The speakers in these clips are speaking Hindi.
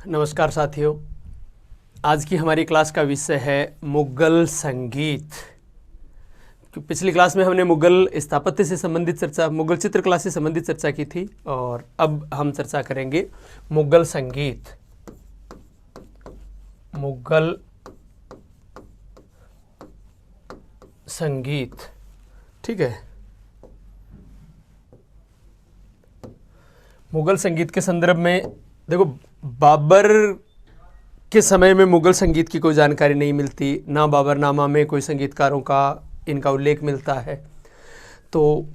नमस्कार साथियों, आज की हमारी क्लास का विषय है मुगल संगीत। पिछली क्लास में हमने मुगल स्थापत्य से संबंधित चर्चा, मुगल चित्रकला से संबंधित चर्चा की थी और अब हम चर्चा करेंगे मुगल संगीत। मुगल संगीत, ठीक है। मुगल संगीत के संदर्भ में देखो, बाबर के समय में मुगल संगीत की कोई जानकारी नहीं मिलती, ना बाबरनामा में कोई संगीतकारों का इनका उल्लेख मिलता है। तो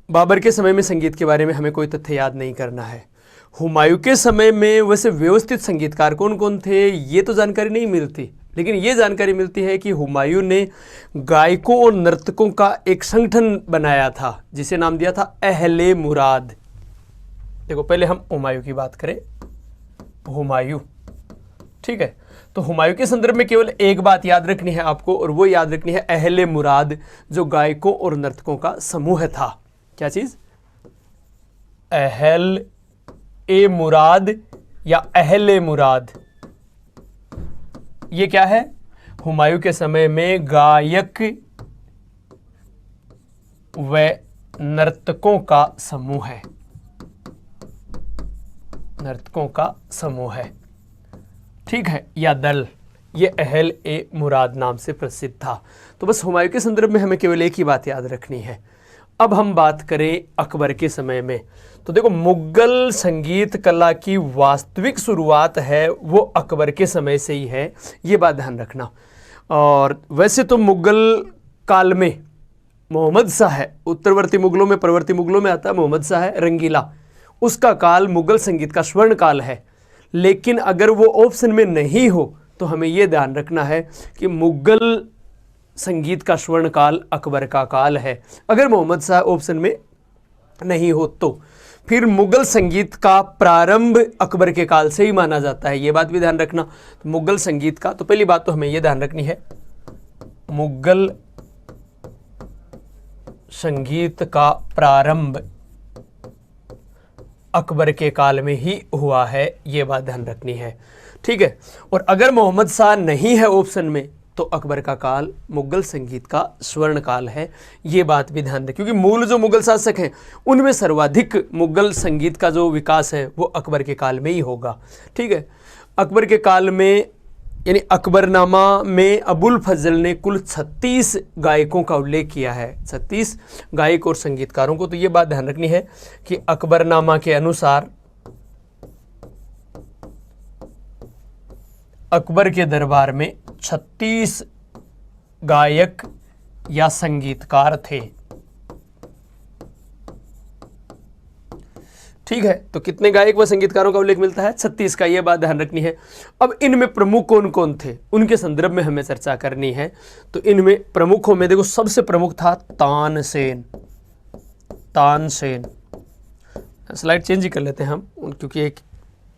बाबर के समय में संगीत के बारे में हमें कोई तथ्य याद नहीं करना है। हुमायूं के समय में वैसे व्यवस्थित संगीतकार कौन कौन थे ये तो जानकारी नहीं मिलती, लेकिन ये जानकारी मिलती है कि हुमायूं ने गायकों और नर्तकों का एक संगठन बनाया था जिसे नाम दिया था अहले मुराद। देखो, पहले हम हुमायूं की बात करें। हुमायूं, ठीक है। तो हुमायूं के संदर्भ में केवल एक बात याद रखनी है आपको, और वो याद रखनी है अहले मुराद, जो गायकों और नर्तकों का समूह था। क्या चीज? अहल ए मुराद या अहले मुराद। ये क्या है? हुमायूं के समय में गायक व नर्तकों का समूह है। नर्तकों का समूह है, ठीक है, या दल। ये अहल ए मुराद नाम से प्रसिद्ध था। तो बस हुमायूं के संदर्भ में हमें केवल एक ही बात याद रखनी है। अब हम बात करें अकबर के समय में, तो देखो, मुगल संगीत कला की वास्तविक शुरुआत है वो अकबर के समय से ही है, ये बात ध्यान रखना। और वैसे तो मुगल काल में मोहम्मद शाह है, उत्तरवर्ती मुगलों में, परवर्ती मुगलों में आता है मोहम्मद शाह है रंगीला, उसका काल मुगल संगीत का स्वर्ण काल है। लेकिन अगर वो ऑप्शन में नहीं हो तो हमें यह ध्यान रखना है कि मुगल संगीत का स्वर्ण काल अकबर का काल है। अगर मोहम्मद शाह ऑप्शन में नहीं हो तो फिर मुगल संगीत का प्रारंभ अकबर के काल से ही माना जाता है, ये बात भी ध्यान रखना। तो मुगल संगीत का, तो पहली बात तो हमें यह ध्यान रखनी है, मुगल संगीत का प्रारंभ अकबर के काल में ही हुआ है, ये बात ध्यान रखनी है, ठीक है। और अगर मोहम्मद शाह नहीं है ऑप्शन में तो अकबर का काल मुगल संगीत का स्वर्ण काल है, ये बात भी ध्यान रखें, क्योंकि मूल जो मुगल शासक हैं उनमें सर्वाधिक मुगल संगीत का जो विकास है वो अकबर के काल में ही होगा, ठीक है। अकबर के काल में, यानी अकबरनामा में अबुल फजल ने कुल 36 गायकों का उल्लेख किया है, 36 गायक और संगीतकारों को। तो ये बात ध्यान रखनी है कि अकबरनामा के अनुसार अकबर के दरबार में 36 गायक या संगीतकार थे, ठीक है। तो कितने गायक व संगीतकारों का उल्लेख मिलता है? 36 का, ये बात ध्यान रखनी है। अब इनमें प्रमुख कौन कौन थे उनके संदर्भ में हमें चर्चा करनी है। तो इनमें प्रमुखों में देखो, सबसे प्रमुख था तानसेन। तानसेन, स्लाइड चेंज ही कर लेते हैं हम, क्योंकि एक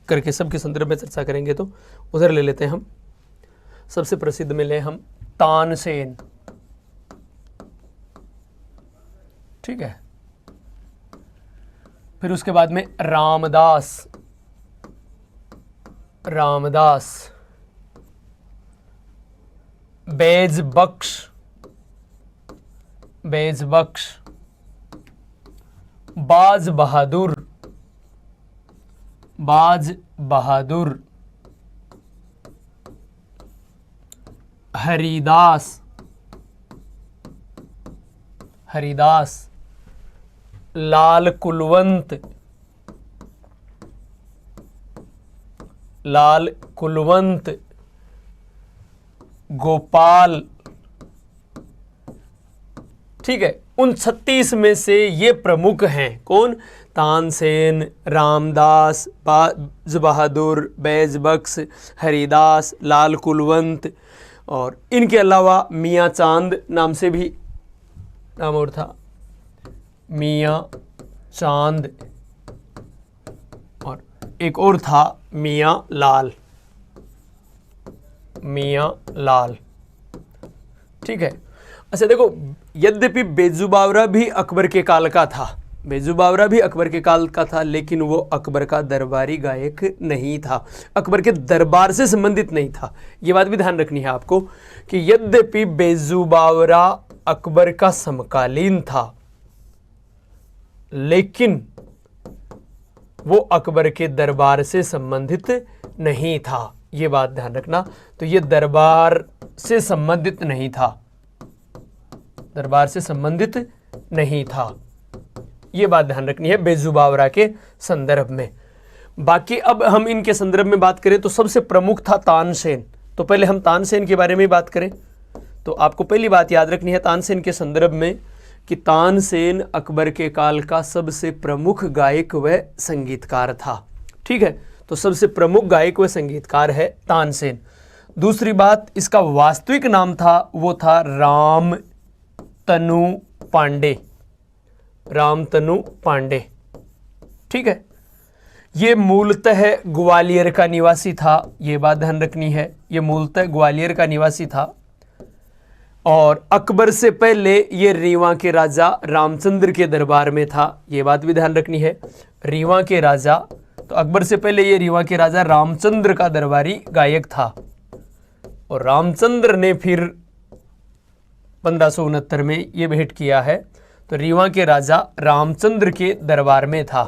करके सबके संदर्भ में चर्चा करेंगे तो उधर ले लेते हैं हम। सबसे प्रसिद्ध में ले हम तानसेन, ठीक है। फिर उसके बाद में रामदास, रामदास, बैज बख्श, बैज बख्श, बाज बहादुर, बाज बहादुर, हरिदास, हरिदास, लाल कुलवंत, लाल कुलवंत, गोपाल, ठीक है। उन 36 में से ये प्रमुख हैं। कौन? तानसेन, रामदास, बाज बहादुर, बैज बख्श, हरिदास, लाल कुलवंत, और इनके अलावा मियाँ चांद नाम से भी नाम और था, मियाँ चांद, और एक और था मियाँ लाल, मियाँ लाल, ठीक है। अच्छा देखो, यद्यपि बेजुबावरा भी अकबर के काल का था, बैजू बावरा भी अकबर के काल का था, लेकिन वो अकबर का दरबारी गायक नहीं था, अकबर के दरबार से संबंधित नहीं था। ये बात भी ध्यान रखनी है आपको कि यद्यपि बैजू बावरा अकबर का समकालीन था, लेकिन वो अकबर के दरबार से संबंधित नहीं था। ये बात ध्यान रखना। तो ये दरबार से संबंधित नहीं था, दरबार से संबंधित नहीं था। ये बात ध्यान रखनी है बैजू बावरा के संदर्भ में। बाकी अब हम इनके संदर्भ में बात करें तो सबसे प्रमुख था तानसेन। तो पहले हम तानसेन के बारे में बात करें तो आपको पहली बात याद रखनी है तानसेन के संदर्भ में कि तानसेन अकबर के काल का सबसे प्रमुख गायक व संगीतकार था। ठीक है, तो सबसे प्रमुख गायक व संगीतकार है तानसेन। दूसरी बात, इसका वास्तविक नाम था वो था रामतनु पांडे, रामतनु पांडे। ठीक है, ये मूलतः ग्वालियर का निवासी था। ये बात ध्यान रखनी है, ये मूलतः ग्वालियर का निवासी था और अकबर से पहले ये रीवा के राजा रामचंद्र के दरबार में था। ये बात भी ध्यान रखनी है, रीवा के राजा, तो अकबर से पहले ये रीवा के राजा रामचंद्र का दरबारी गायक था और रामचंद्र ने फिर 1569 में ये भेंट किया है। तो रीवा के राजा रामचंद्र के दरबार में था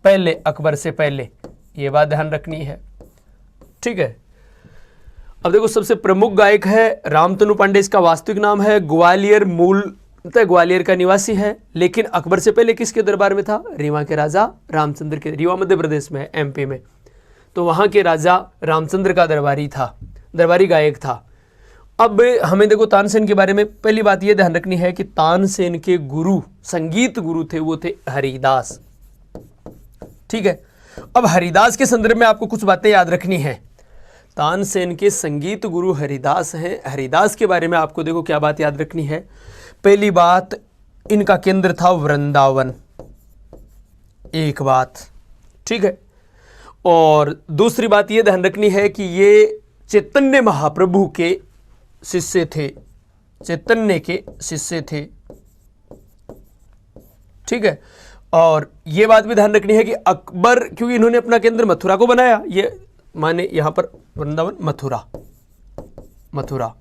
पहले, अकबर से पहले। ये बात ध्यान रखनी है। ठीक है, अब देखो सबसे प्रमुख गायक है रामतनु पांडे, इसका वास्तविक नाम है, ग्वालियर मूलतः ग्वालियर का निवासी है, लेकिन अकबर से पहले किसके दरबार में था? रीवा के राजा रामचंद्र के। रीवा मध्य प्रदेश में है, एमपी में। तो वहाँ के राजा रामचंद्र का दरबारी था, दरबारी गायक था। अब हमें देखो तानसेन के बारे में पहली बात ये ध्यान रखनी है कि तानसेन के गुरु, संगीत गुरु थे, वो थे हरिदास। ठीक है, अब हरिदास के संदर्भ में आपको कुछ बातें याद रखनी है। तानसेन के संगीत गुरु हरिदास हैं। हरिदास के बारे में आपको देखो क्या बात याद रखनी है। पहली बात, इनका केंद्र था वृंदावन, एक बात। ठीक है, और दूसरी बात ये ध्यान रखनी है कि ये चैतन्य महाप्रभु के शिष्य थे, चैतन्य के शिष्य थे। ठीक है, और ये बात भी ध्यान रखनी है कि अकबर, क्योंकि इन्होंने अपना केंद्र मथुरा को बनाया, ये माने यहां पर वृंदावन मथुरा, मथुरा,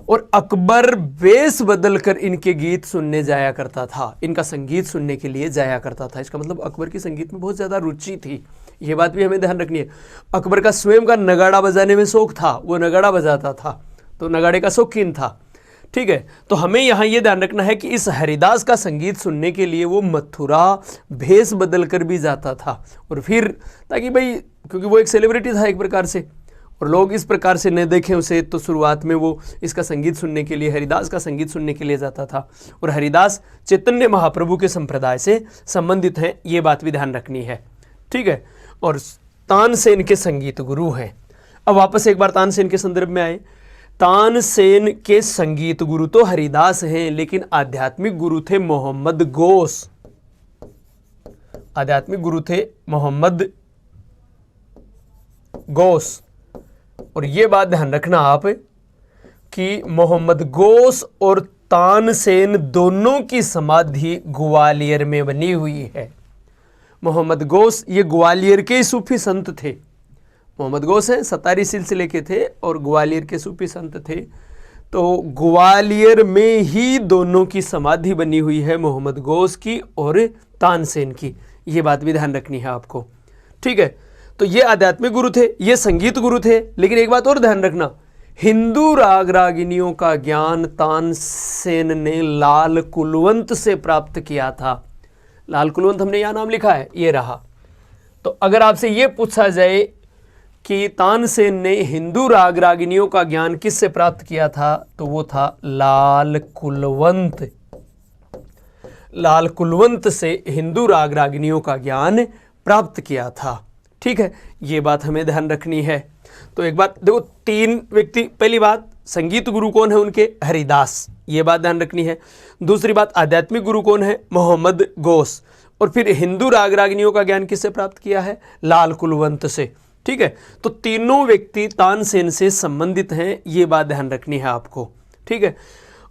और अकबर वेश बदलकर इनके गीत सुनने जाया करता था, इनका संगीत सुनने के लिए जाया करता था। इसका मतलब अकबर की संगीत में बहुत ज़्यादा रुचि थी। ये बात भी हमें ध्यान रखनी है। अकबर का स्वयं का नगाड़ा बजाने में शौक था, वो नगाड़ा बजाता था, तो नगाड़े का शौकीन था। ठीक है, तो हमें यहाँ ये ध्यान रखना है कि इस हरिदास का संगीत सुनने के लिए वो मथुरा भेष बदल कर भी जाता था, और फिर ताकि भाई, क्योंकि वो एक सेलिब्रिटी था एक प्रकार से, और लोग इस प्रकार से न देखें उसे, तो शुरुआत में वो इसका संगीत सुनने के लिए, हरिदास का संगीत सुनने के लिए जाता था। और हरिदास चैतन्य महाप्रभु के संप्रदाय से संबंधित हैं, ये बात भी ध्यान रखनी है। ठीक है, और तानसेन के संगीत गुरु हैं। अब वापस एक बार तानसेन के संदर्भ में आए। तानसेन के संगीत गुरु तो हरिदास हैं, लेकिन आध्यात्मिक गुरु थे मोहम्मद गौस, आध्यात्मिक गुरु थे मोहम्मद गौस। और ये बात ध्यान रखना आप कि मोहम्मद गौस और तानसेन दोनों की समाधि ग्वालियर में बनी हुई है। मोहम्मद गौस ये ग्वालियर के सूफी संत थे। मोहम्मद गौस हैं, सतारी सिलसिले के थे और ग्वालियर के सूफी संत थे। तो ग्वालियर में ही दोनों की समाधि बनी हुई है, मोहम्मद गौस की और तानसेन की। ये बात भी ध्यान रखनी है आपको। ठीक है, तो ये आध्यात्मिक गुरु थे, ये संगीत गुरु थे। लेकिन एक बात और ध्यान रखना, हिंदू राग रागिनियों का ज्ञान तानसेन ने लाल कुलवंत से प्राप्त किया था। लाल कुलवंत हमने यहाँ नाम लिखा है, ये रहा। तो अगर आपसे ये पूछा जाए कि तानसेन ने हिंदू राग रागिनियों का ज्ञान किससे प्राप्त किया था, तो वो था लाल कुलवंत। लाल कुलवंत से हिंदू राग रागिनियों का ज्ञान प्राप्त किया था। ठीक है, ये बात हमें ध्यान रखनी है। तो एक बात देखो, तीन व्यक्ति, पहली बात संगीत गुरु कौन है उनके? हरिदास, ये बात ध्यान रखनी है। दूसरी बात, आध्यात्मिक गुरु कौन है? मोहम्मद गौस। और फिर हिंदू राग रागिनियों का ज्ञान किससे प्राप्त किया है? लाल कुलवंत से। ठीक है, तो तीनों व्यक्ति तानसेन से संबंधित हैं, ये बात ध्यान रखनी है आपको। ठीक है,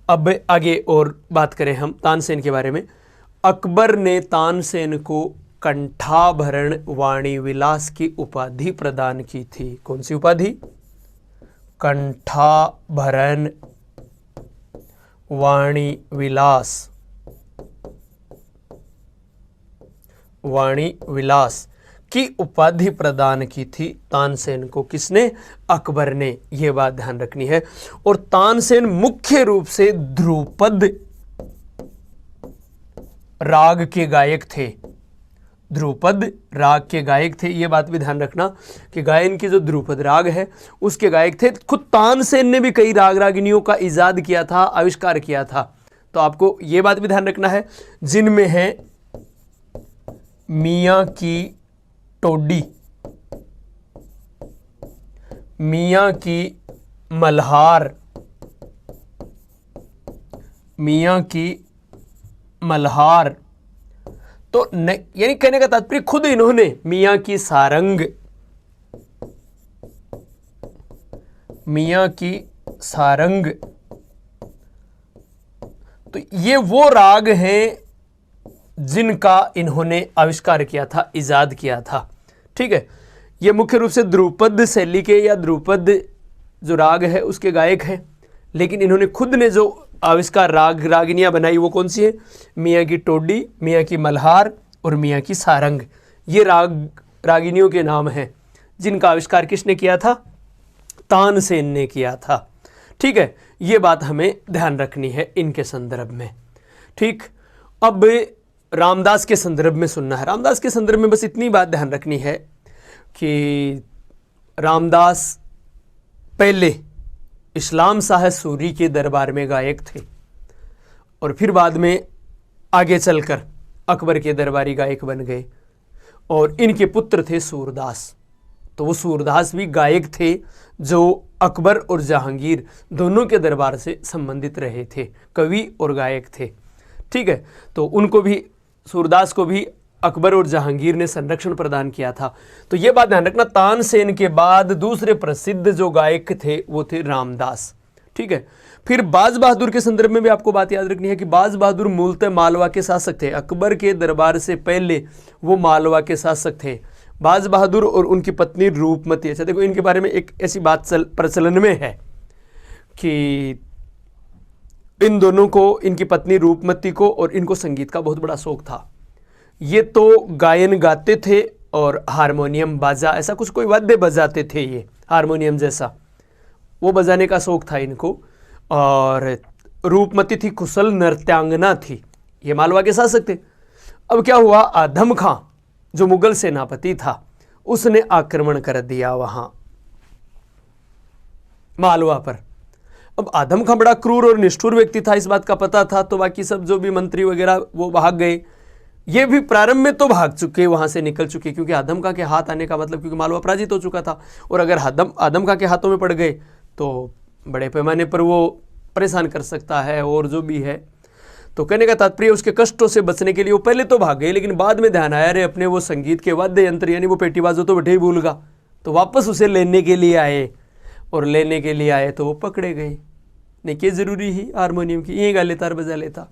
अब आगे और बात करें हम तानसेन के बारे में। अकबर ने तानसेन को कंठाभरण वाणी विलास की उपाधि प्रदान की थी। कौन सी उपाधि? कंठाभरण वाणी विलास की उपाधि प्रदान की थी तानसेन को। किसने? अकबर ने। यह बात ध्यान रखनी है। और तानसेन मुख्य रूप से ध्रुपद राग के गायक थे। ध्रुपद राग के गायक थे। ये बात भी ध्यान रखना कि गायन की जो ध्रुपद राग है उसके गायक थे। खुद तानसेन ने भी कई राग रागिनियों का इजाद किया था, आविष्कार किया था। तो आपको ये बात भी ध्यान रखना है, जिनमें है मियां की टोडी, मियां की मल्हार, मियां की मल्हार। तो यानी कहने का तात्पर्य खुद इन्होंने मियां की सारंग, मियां की सारंग, तो ये वो राग हैं जिनका इन्होंने आविष्कार किया था, इजाद किया था। ठीक है, ये मुख्य रूप से ध्रुपद शैली के या ध्रुपद जो राग है उसके गायक हैं, लेकिन इन्होंने खुद ने जो आविष्कार राग रागिनियां बनाई वो कौन सी है? मियां की टोडी, मियां की मल्हार और मियां की सारंग। ये राग रागिनियों के नाम हैं जिनका आविष्कार किसने किया था? तानसेन ने किया था। ठीक है, ये बात हमें ध्यान रखनी है इनके संदर्भ में। ठीक, अब रामदास के संदर्भ में सुनना है। रामदास के संदर्भ में बस इतनी बात ध्यान रखनी है कि रामदास पहले इस्लाम शाह सूरी के दरबार में गायक थे और फिर बाद में आगे चलकर अकबर के दरबारी गायक बन गए। और इनके पुत्र थे सूरदास। तो वो सूरदास भी गायक थे जो अकबर और जहांगीर दोनों के दरबार से संबंधित रहे थे, कवि और गायक थे। ठीक है, तो उनको भी, सूरदास को भी अकबर और जहांगीर ने संरक्षण प्रदान किया था। तो ये बात ध्यान रखना, तानसेन के बाद दूसरे प्रसिद्ध जो गायक थे वो थे रामदास। ठीक है, फिर बाज बहादुर के संदर्भ में भी आपको बात याद रखनी है कि बाज बहादुर मूलतः मालवा के शासक थे। अकबर के दरबार से पहले वो मालवा के शासक थे। बाज बहादुर और उनकी पत्नी रूपमती। अच्छा देखो, इनके बारे में एक ऐसी बात प्रचलन में है कि इन दोनों को, इनकी पत्नी रूपमती को और इनको संगीत का बहुत बड़ा शौक था। ये तो गायन गाते थे और हारमोनियम बाजा, ऐसा कुछ कोई वाद्य बजाते थे, ये हारमोनियम जैसा वो बजाने का शौक था इनको। और रूपमती थी, कुशल नृत्यांगना थी। ये मालवा के शासक थे। अब क्या हुआ, आदम खां जो मुगल सेनापति था उसने आक्रमण कर दिया वहां मालवा पर। अब आदम खां बड़ा क्रूर और निष्ठुर व्यक्ति था, इस बात का पता था। तो बाकी सब जो भी मंत्री वगैरह वो भाग गए। ये भी प्रारंभ में तो भाग चुके, वहां से निकल चुके, क्योंकि आदम खां के हाथ आने का मतलब, क्योंकि मालवा पराजित हो चुका था और अगर आदम खां के हाथों में पड़ गए तो बड़े पैमाने पर वो परेशान कर सकता है और जो भी है। तो कहने का तात्पर्य उसके कष्टों से बचने के लिए वो पहले तो भाग गए, लेकिन बाद में ध्यान आया रे अपने वो संगीत के वाद्य यंत्र यानी वो पेटी बाजो तो बैठे ही भूल गया। तो वापस उसे लेने के लिए आए और लेने के लिए आए तो वो पकड़े गए। नहीं कि ज़रूरी ही हारमोनियम की ये गा लेता और बजा लेता।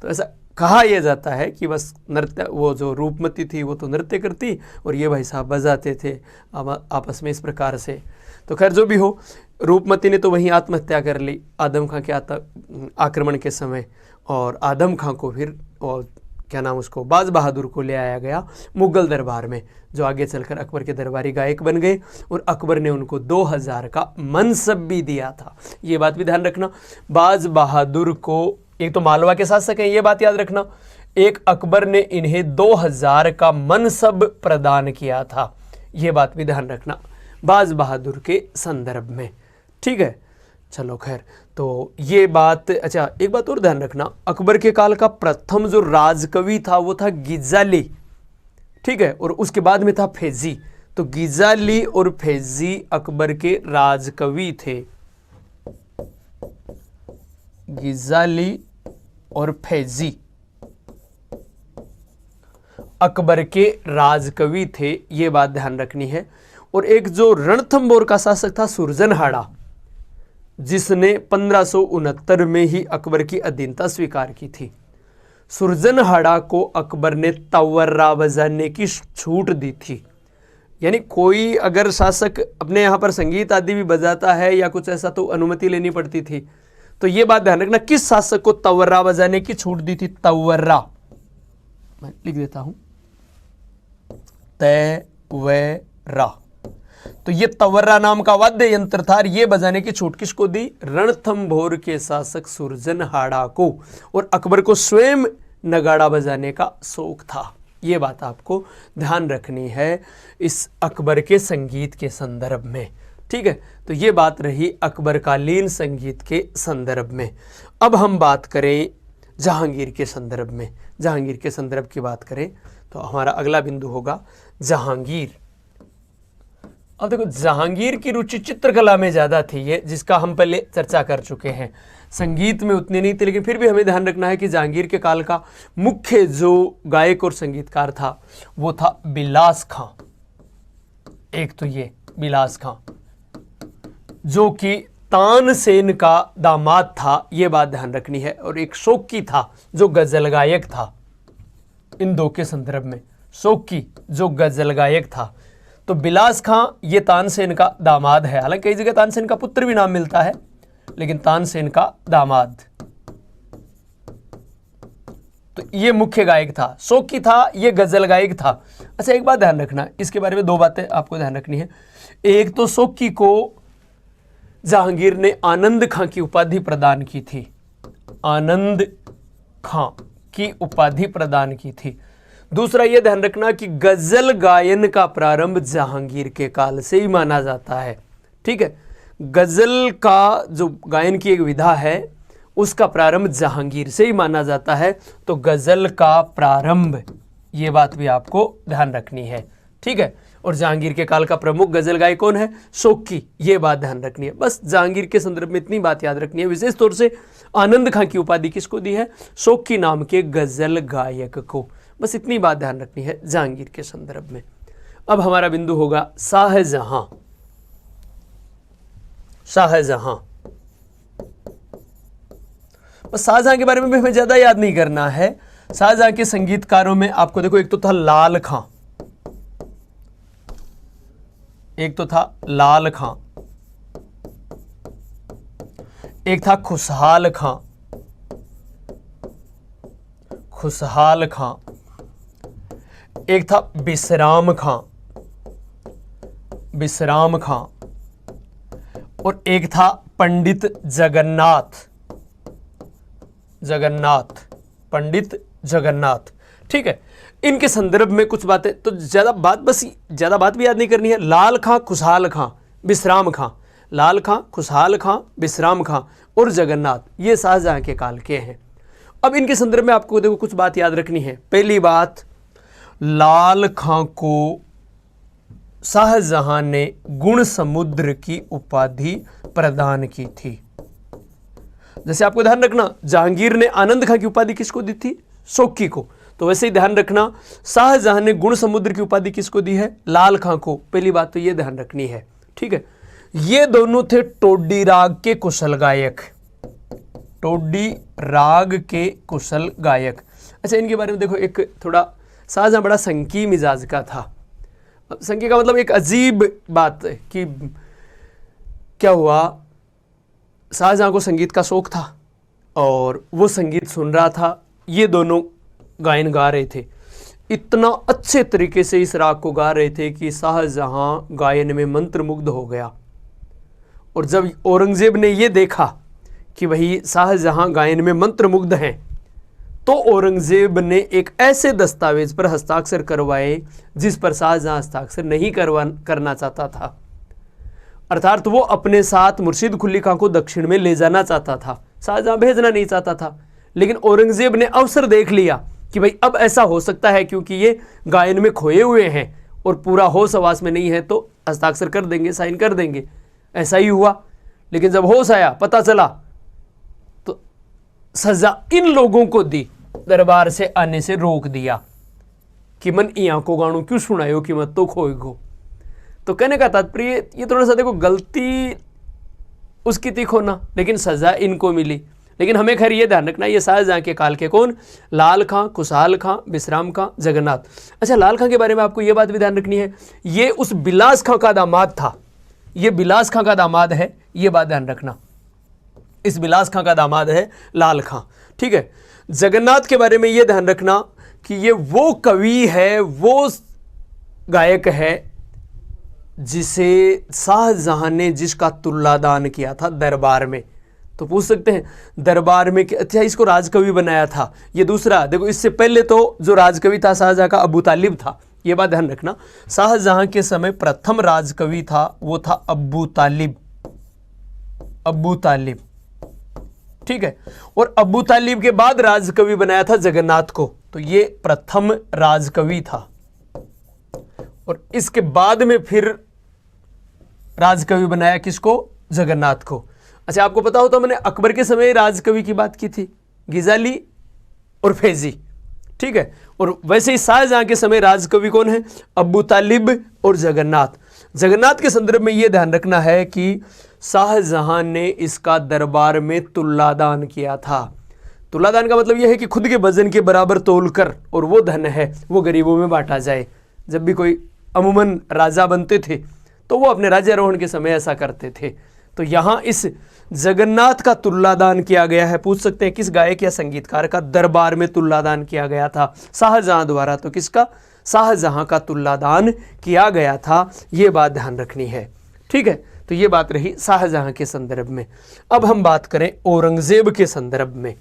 तो ऐसा कहा यह जाता है कि बस नृत्य, वो जो रूपमती थी वो तो नृत्य करती और ये भाई साहब बजाते थे आपस में इस प्रकार से। तो खैर जो भी हो, रूपमती ने तो वहीं आत्महत्या कर ली आदम खां के आक्रमण के समय। और आदम खां को फिर, और क्या नाम उसको, बाज बहादुर को ले आया गया मुगल दरबार में, जो आगे चलकर अकबर के दरबारी गायक बन गए। और अकबर ने उनको 2000 का मनसब भी दिया था। ये बात भी ध्यान रखना, बाज बहादुर को, एक तो मालवा के शासक हैं ये बात याद रखना, एक अकबर ने इन्हें 2000 का मनसब प्रदान किया था। ये बात भी ध्यान रखना बाज बहादुर के संदर्भ में। ठीक है, चलो खैर, तो ये बात। अच्छा एक बात और ध्यान रखना, अकबर के काल का प्रथम जो राजकवि था वो था गिजाली। ठीक है, और उसके बाद में था फैजी। तो गिजाली और फैजी अकबर के राजकवि थे। गिजाली और फैजी अकबर के राजकवि थे, ये बात ध्यान रखनी है। और एक जो रणथंभौर का शासक था सुरजनहाड़ा, जिसने 1569 में ही अकबर की अधीनता स्वीकार की थी। सुरजनहाड़ा को अकबर ने तवर्रा बजाने की छूट दी थी। यानी कोई अगर शासक अपने यहाँ पर संगीत आदि भी बजाता है या कुछ ऐसा तो अनुमति लेनी पड़ती थी। तो ये बात ध्यान रखना, किस शासक को तवर्रा बजाने की छूट दी थी? तवर्रा, मैं लिख देता हूं, तवर्रा। तो ये तवर्रा नाम का वाद्य यंत्र था, ये बजाने की छूट किसको दी? रणथंभौर के शासक सुरजनहाड़ा को। और अकबर को स्वयं नगाड़ा बजाने का शौक था। ये बात आपको ध्यान रखनी है इस अकबर के संगीत के संदर्भ में। ठीक है, तो ये बात रही अकबरकालीन संगीत के संदर्भ में। अब हम बात करें जहांगीर के संदर्भ में। जहांगीर के संदर्भ की बात करें तो हमारा अगला बिंदु होगा जहांगीर। अब देखो, जहांगीर की रुचि चित्रकला में ज़्यादा थी, ये जिसका हम पहले चर्चा कर चुके हैं। संगीत में उतनी नहीं थी, लेकिन फिर भी हमें ध्यान रखना है कि जहांगीर के काल का मुख्य जो गायक और संगीतकार था वो था बिलास खां। एक तो ये बिलास खां जो कि तानसेन का दामाद था, ये बात ध्यान रखनी है। और एक शौकी था जो गजल गायक था। इन दो के संदर्भ में शौकी जो गजल गायक था, तो बिलास खां ये तानसेन का दामाद है। हालांकि कई जगह तानसेन का पुत्र भी नाम मिलता है, लेकिन तानसेन का दामाद। तो ये मुख्य गायक था, शौकी था, ये गजल गायक था। अच्छा, एक बात ध्यान रखना, इसके बारे में दो बातें आपको ध्यान रखनी है। एक तो शौकी को जहांगीर ने आनंद खां की उपाधि प्रदान की थी। आनंद खां की उपाधि प्रदान की थी। दूसरा यह ध्यान रखना कि गजल गायन का प्रारंभ जहांगीर के काल से ही माना जाता है। ठीक है, गजल का जो गायन की एक विधा है उसका प्रारंभ जहांगीर से ही माना जाता है। तो गजल का प्रारंभ, ये बात भी आपको ध्यान रखनी है। ठीक है, और जहांगीर के काल का प्रमुख गजल गायक कौन है? शौकी। ये बात ध्यान रखनी है। बस जहांगीर के संदर्भ में इतनी बात याद रखनी है। विशेष तौर से आनंद खां की उपाधि किसको दी है? शौकी नाम के गजल गायक को। बस इतनी बात ध्यान रखनी है जहांगीर के संदर्भ में। अब हमारा बिंदु होगा शाहजहां। शाहजहां, बस शाहजहां के बारे में भी हमें ज्यादा याद नहीं करना है। शाहजहां के संगीतकारों में आपको देखो, एक तो था लाल खां, एक तो था लाल खां, एक था खुशहाल खां। खुशहाल खां, एक था विश्राम खां। विश्राम खां, और एक था पंडित जगन्नाथ। जगन्नाथ, पंडित जगन्नाथ। ठीक है, इनके संदर्भ में कुछ बातें, तो ज्यादा बात भी याद नहीं करनी है। लाल खां, खुशहाल खां, विश्राम खां। लाल खां, खुशहाल खां, विश्राम खां और जगन्नाथ, ये शाहजहां के काल के हैं। अब इनके संदर्भ में आपको देखो कुछ बात याद रखनी है। पहली बात, लाल खां को शाहजहां ने गुण समुद्र की उपाधि प्रदान की थी। जैसे आपको ध्यान रखना, जहांगीर ने आनंद खां की उपाधि किसको दी थी? शौकी को। तो वैसे ही ध्यान रखना, शाहजहां ने गुण समुद्र की उपाधि किसको दी है? लाल खां को। पहली बात तो ये ध्यान रखनी है। ठीक है, ये दोनों थे टोडी राग के कुशल गायक। टोडी राग के कुशल गायक। अच्छा, इनके बारे में देखो, एक थोड़ा, शाहजहां बड़ा संकी मिजाज का था। संकी का मतलब एक अजीब बात है कि क्या हुआ, शाहजहां को संगीत का शौक था और वो संगीत सुन रहा था। ये दोनों गायन गा रहे थे, इतना अच्छे तरीके से इस राग को गा रहे थे कि शाहजहां गायन में मंत्रमुग्ध हो गया। और जब औरंगजेब ने ये देखा कि भाई शाहजहां गायन में मंत्रमुग्ध हैं, तो औरंगजेब ने एक ऐसे दस्तावेज पर हस्ताक्षर करवाए जिस पर शाहजहां हस्ताक्षर नहीं करना चाहता था। अर्थात वो अपने साथ मुर्शिद कुली खां को दक्षिण में ले जाना चाहता था, शाहजहां भेजना नहीं चाहता था। लेकिन औरंगजेब ने अवसर देख लिया कि भाई अब ऐसा हो सकता है, क्योंकि ये गायन में खोए हुए हैं और पूरा होश हवास में नहीं है, तो हस्ताक्षर कर देंगे, साइन कर देंगे। ऐसा ही हुआ। लेकिन जब होश आया, पता चला, तो सजा इन लोगों को दी, दरबार से आने से रोक दिया कि मन इया को गाणु क्यों सुनायो कि मत तो खोए गो। तो कहने का तात्पर्य ये थोड़ा सा देखो, गलती उसकी थी खोना, लेकिन सजा इनको मिली। लेकिन हमें खैर ये ध्यान रखना, ये शाहजहां के काल के कौन, लाल खां, खुशहाल खां, विश्राम खां, जगन्नाथ। अच्छा, लाल खां के बारे में आपको ये बात भी ध्यान रखनी है, ये उस बिलास खां का दामाद था, ये बिलास खां का दामाद है, ये बात ध्यान रखना, इस बिलास खां का दामाद है लाल खां। ठीक है, जगन्नाथ के बारे में ये ध्यान रखना कि ये वो कवि है, वो गायक है जिसे शाहजहां ने जिसका तुल्लादान किया था दरबार में। तो पूछ सकते हैं दरबार में कि अच्छा इसको राजकवि बनाया था, ये दूसरा देखो, इससे पहले तो जो राजकवि था शाहजहां का अबू तालिब था, ये बात ध्यान रखना। शाहजहां के समय प्रथम राजकवि था वो था अबू तालिब, अबू तालिब। ठीक है, और अबू तालिब के बाद राजकवि बनाया था जगन्नाथ को, तो ये प्रथम राजकवि था, और इसके बाद में फिर राजकवि बनाया किसको, जगन्नाथ को। अच्छा, आपको पता हो तो मैंने अकबर के समय राजकवि की बात की थी, गिजाली और फैजी। ठीक है, और वैसे ही शाहजहां के समय राजकवि कौन है, अबू तालिब और जगन्नाथ। जगन्नाथ के संदर्भ में यह ध्यान रखना है कि शाहजहां ने इसका दरबार में तुल्लादान किया था। तुल्लादान का मतलब यह है कि खुद के वजन के बराबर तोलकर, और वो धन है वो गरीबों में बांटा जाए। जब भी कोई अमूमन राजा बनते थे तो वो अपने राज्यारोहण के समय ऐसा करते थे। तो यहाँ इस जगन्नाथ का तुल्लादान किया गया है। पूछ सकते हैं किस गायक या संगीतकार का दरबार में तुल्लादान किया गया था, शाहजहां द्वारा। तो किसका, शाहजहां का तुल्लादान किया गया था, ये बात ध्यान रखनी है। ठीक है, तो ये बात रही शाहजहां के संदर्भ में। अब हम बात करें औरंगजेब के संदर्भ में।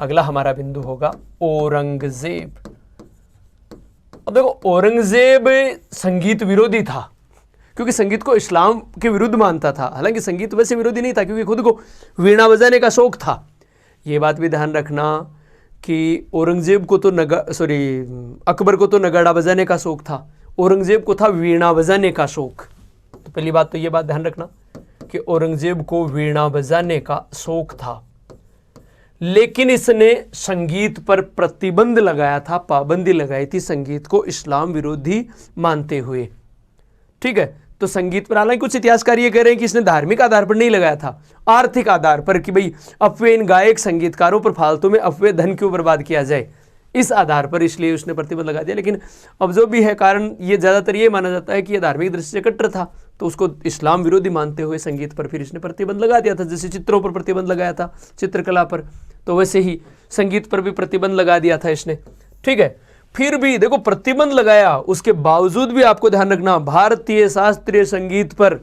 अगला हमारा बिंदु होगा औरंगजेब। अब देखो, औरंगजेब संगीत विरोधी था, क्योंकि संगीत को इस्लाम के विरुद्ध मानता था। हालांकि संगीत वैसे विरोधी नहीं था, क्योंकि खुद को वीणा बजाने का शौक था। ये बात भी ध्यान रखना कि औरंगजेब को तो अकबर को तो नगाड़ा बजाने का शौक था, औरंगजेब को था वीणा बजाने का शौक। तो पहली बात तो ये बात ध्यान रखना कि औरंगजेब को वीणा बजाने का शौक था, लेकिन इसने संगीत पर प्रतिबंध लगाया था, पाबंदी लगाई थी, संगीत को इस्लाम विरोधी मानते हुए। ठीक है, तो संगीत पर, हालांकि कुछ इतिहासकार ये कह रहे हैं कि इसने धार्मिक आधार पर नहीं लगाया था, आर्थिक आधार पर, कि भाई अफवे इन गायक संगीतकारों पर फालतू में अफवे धन क्यों बर्बाद किया जाए, इस आधार पर इसलिए उसने प्रतिबंध लगा दिया। लेकिन अब जो भी है कारण, ये ज़्यादातर ये माना जाता है कि यह धार्मिक दृष्टि से कट्टर था, तो उसको इस्लाम विरोधी मानते हुए संगीत पर फिर इसने प्रतिबंध लगा दिया था। जैसे चित्रों पर प्रतिबंध लगाया था, चित्रकला पर, तो वैसे ही संगीत पर भी प्रतिबंध लगा दिया था इसने। ठीक है, फिर भी देखो प्रतिबंध लगाया, उसके बावजूद भी आपको ध्यान रखना, भारतीय शास्त्रीय संगीत पर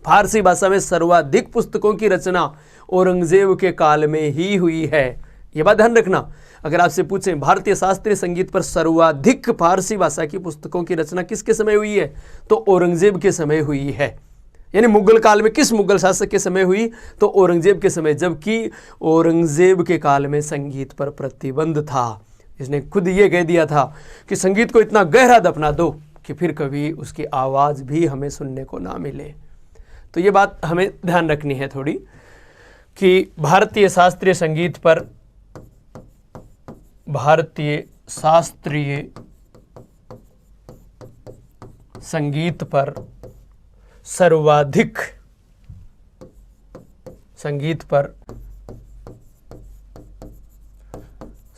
फारसी भाषा में सर्वाधिक पुस्तकों की रचना औरंगजेब के काल में ही हुई है। यह बात ध्यान रखना। अगर आपसे पूछें भारतीय शास्त्रीय संगीत पर सर्वाधिक फारसी भाषा की पुस्तकों की रचना किसके समय हुई है, तो औरंगजेब के समय हुई है। यानी मुगल काल में किस मुगल शासक के समय हुई, तो औरंगजेब के समय, जबकि औरंगजेब के काल में संगीत पर प्रतिबंध था। इसने खुद ये कह दिया था कि संगीत को इतना गहरा दफना दो कि फिर कभी उसकी आवाज़ भी हमें सुनने को ना मिले। तो ये बात हमें ध्यान रखनी है थोड़ी, कि भारतीय शास्त्रीय संगीत पर, भारतीय शास्त्रीय संगीत पर सर्वाधिक, संगीत पर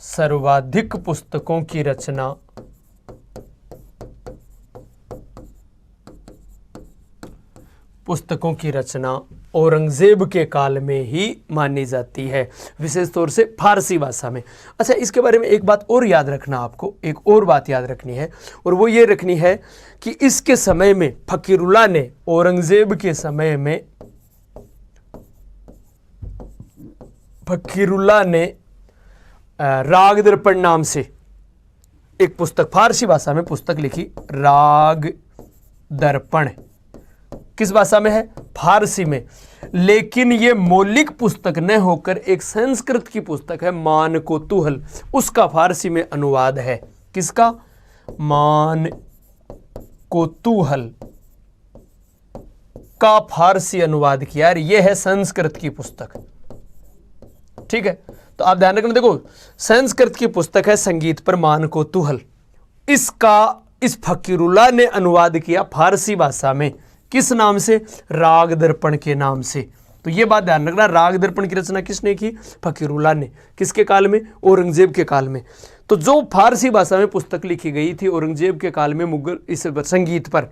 सर्वाधिक पुस्तकों की रचना औरंगजेब के काल में ही मानी जाती है, विशेष तौर से फारसी भाषा में। अच्छा, इसके बारे में एक बात और याद रखना, आपको एक और बात याद रखनी है, और वो ये रखनी है कि इसके समय में फकीरुल्लाह ने, औरंगजेब के समय में फकीरुल्लाह ने राग दर्पण नाम से एक पुस्तक, फारसी भाषा में पुस्तक लिखी, राग दर्पण। किस भाषा में है, फारसी में। लेकिन ये मौलिक पुस्तक न होकर एक संस्कृत की पुस्तक है, मान कोतूहल, उसका फारसी में अनुवाद है। किसका, मान कोतूहल का फारसी अनुवाद किया, यह है संस्कृत की पुस्तक। ठीक है, तो आप ध्यान रखना, देखो संस्कृत की पुस्तक है संगीत पर मान कोतूहल, इसका इस फकीरुल्लाह ने अनुवाद किया फारसी भाषा में। किस नाम से, राग दर्पण के नाम से। तो ये बात ध्यान रखना, राग दर्पण की रचना किसने की? फकीरुल्लाह ने। किसके काल में? औरंगजेब के काल में। तो जो फारसी भाषा में पुस्तक लिखी गई थी औरंगजेब के काल में मुगल इस संगीत पर,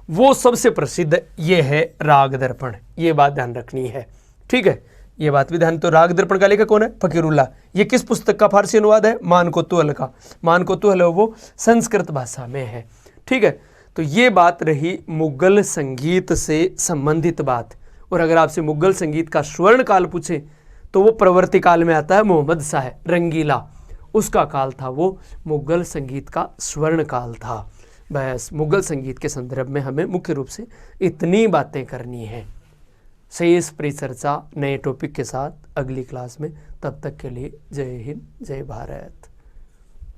वो सबसे प्रसिद्ध ये है राग दर्पण। ये बात ध्यान रखनी है, ठीक है, ये बात भी ध्यान। तो राग दर्पण का लेखक कौन है? फकीरुल्लाह। ये किस पुस्तक का फारसी अनुवाद है? मान कोतूहल का। मान कोतूहल है वो संस्कृत भाषा में है, ठीक है। तो ये बात रही मुगल संगीत से संबंधित बात। और अगर आपसे मुगल संगीत का स्वर्ण काल पूछे तो वो प्रवर्ती काल में आता है। मोहम्मद शाह रंगीला, उसका काल था वो मुगल संगीत का स्वर्ण काल था। बस मुगल संगीत के संदर्भ में हमें मुख्य रूप से इतनी बातें करनी है। शेष परिचर्चा नए टॉपिक के साथ अगली क्लास में। तब तक के लिए जय हिंद, जय भारत।